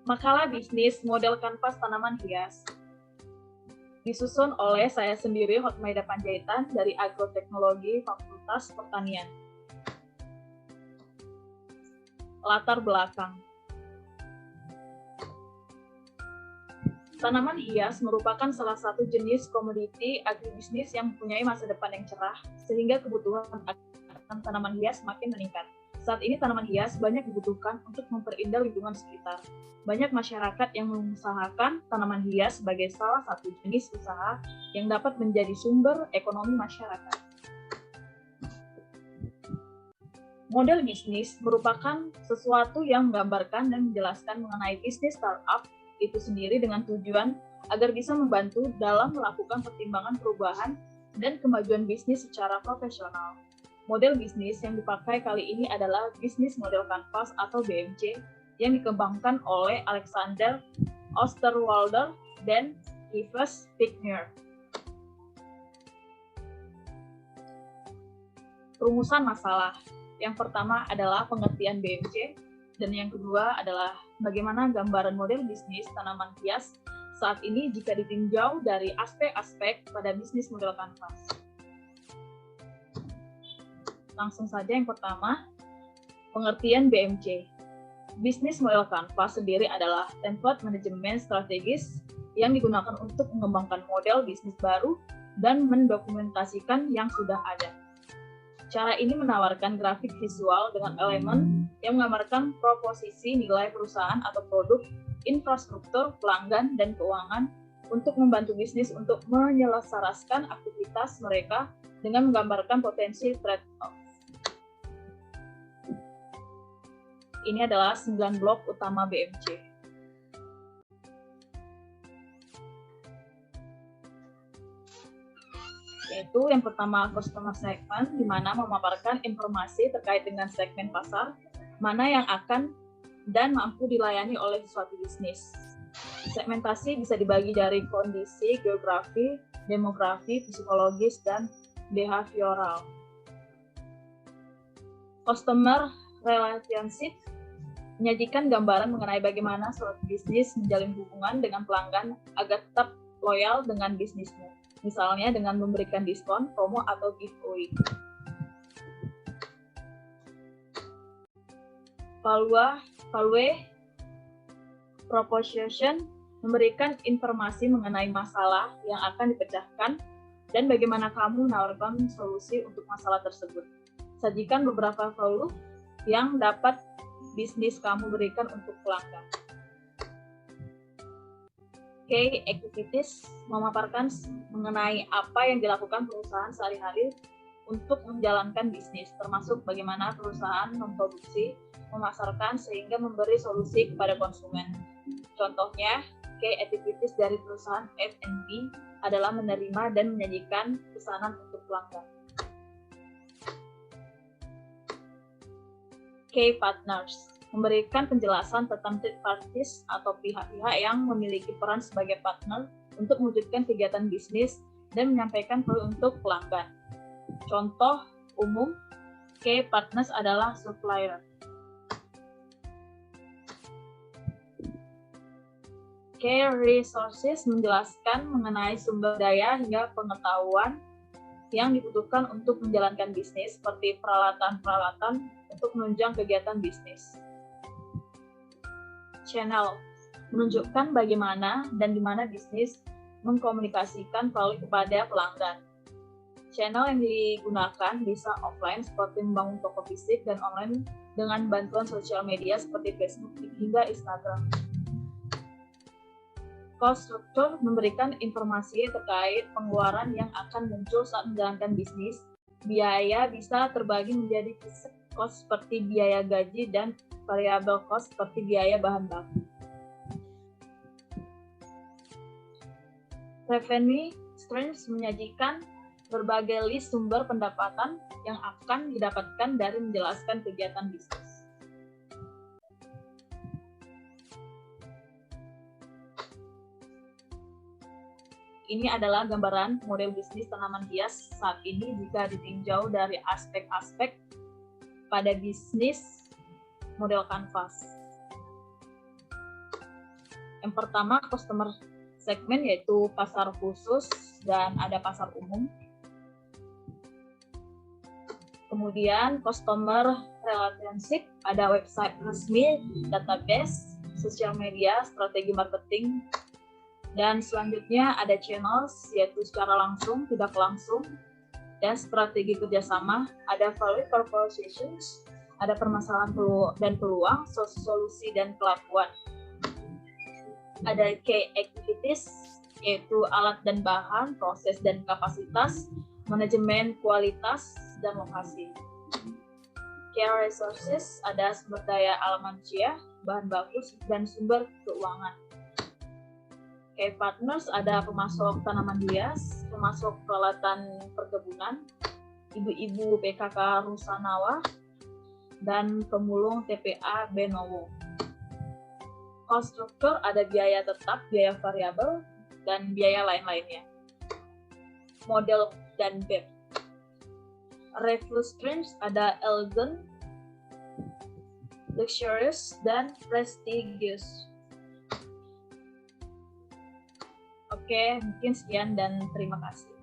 Makalah bisnis model kanvas tanaman hias. Disusun oleh saya sendiri, Hotmaida Panjaitan, dari Agroteknologi Fakultas Pertanian. Latar belakang. Tanaman hias merupakan salah satu jenis komoditi agribisnis yang mempunyai masa depan yang cerah, sehingga kebutuhan akan tanaman hias makin meningkat. Saat ini tanaman hias banyak dibutuhkan untuk memperindah lingkungan sekitar. Banyak masyarakat yang mengusahakan tanaman hias sebagai salah satu jenis usaha yang dapat menjadi sumber ekonomi masyarakat. Model bisnis merupakan sesuatu yang menggambarkan dan menjelaskan mengenai bisnis startup itu sendiri dengan tujuan agar bisa membantu dalam melakukan pertimbangan perubahan dan kemajuan bisnis secara profesional. Model bisnis yang dipakai kali ini adalah bisnis model kanvas atau BMC yang dikembangkan oleh Alexander Osterwalder dan Yves Pichnier. Rumusan masalah. Yang pertama adalah pengertian BMC, dan yang kedua adalah bagaimana gambaran model bisnis tanaman hias saat ini jika ditinjau dari aspek-aspek pada bisnis model kanvas. Langsung saja yang pertama, pengertian BMC. Bisnis model kanvas sendiri adalah template manajemen strategis yang digunakan untuk mengembangkan model bisnis baru dan mendokumentasikan yang sudah ada. Cara ini menawarkan grafik visual dengan elemen yang menggambarkan proposisi nilai perusahaan atau produk, infrastruktur, pelanggan, dan keuangan untuk membantu bisnis untuk menyelaraskan aktivitas mereka dengan menggambarkan potensi trade-off. Ini adalah 9 blok utama BMC. Yaitu yang pertama customer segment, di mana memaparkan informasi terkait dengan segmen pasar, mana yang akan dan mampu dilayani oleh suatu bisnis. Segmentasi bisa dibagi dari kondisi, geografi, demografi, psikologis, dan behavioral. Customer relationship menyajikan gambaran mengenai bagaimana suatu bisnis menjalin hubungan dengan pelanggan agar tetap loyal dengan bisnismu. Misalnya dengan memberikan diskon, promo, atau giveaway. Value proposition memberikan informasi mengenai masalah yang akan dipecahkan dan bagaimana kamu menawarkan solusi untuk masalah tersebut. Sajikan beberapa value yang dapat bisnis kamu berikan untuk pelanggan. Key activities memaparkan mengenai apa yang dilakukan perusahaan sehari-hari untuk menjalankan bisnis, termasuk bagaimana perusahaan memproduksi, memasarkan, sehingga memberi solusi kepada konsumen. Contohnya, key activities dari perusahaan F&B adalah menerima dan menyajikan pesanan untuk pelanggan. Key partners memberikan penjelasan tentang third parties atau pihak-pihak yang memiliki peran sebagai partner untuk mewujudkan kegiatan bisnis dan menyampaikan value untuk pelanggan. Contoh umum, key partners adalah supplier. Key resources menjelaskan mengenai sumber daya hingga pengetahuan yang dibutuhkan untuk menjalankan bisnis, seperti peralatan-peralatan untuk menunjang kegiatan bisnis. Channel menunjukkan bagaimana dan di mana bisnis mengkomunikasikan value kepada pelanggan. Channel yang digunakan bisa offline seperti membangun toko fisik dan online dengan bantuan sosial media seperti Facebook hingga Instagram. Cost structure memberikan informasi terkait pengeluaran yang akan muncul saat menjalankan bisnis. Biaya bisa terbagi menjadi fixed cost seperti biaya gaji dan variable cost seperti biaya bahan baku. Revenue streams menyajikan berbagai list sumber pendapatan yang akan didapatkan dari menjelaskan kegiatan bisnis. Ini adalah gambaran model bisnis tanaman hias saat ini jika ditinjau dari aspek-aspek pada bisnis model kanvas. Yang pertama, customer segment, yaitu pasar khusus dan ada pasar umum. Kemudian customer relationship, ada website resmi, database, sosial media, strategi marketing. Dan selanjutnya ada channels, yaitu secara langsung, tidak langsung, dan strategi kerjasama, ada value propositions, ada permasalahan dan peluang, solusi dan kelakuan. Ada key activities, yaitu alat dan bahan, proses dan kapasitas, manajemen kualitas, dan lokasi. Key resources, ada sumber daya alam manusia, bahan baku, dan sumber keuangan. Key partners, ada pemasok tanaman hias, pemasok peralatan perkebunan, ibu-ibu PKK Rusanawa, dan pemulung TPA Benowo. Cost structure, ada biaya tetap, biaya variabel, dan biaya lain-lainnya. Model dan BEP. Revenue streams, ada elegant, luxurious, dan prestigious. Oke, mungkin sekian dan terima kasih.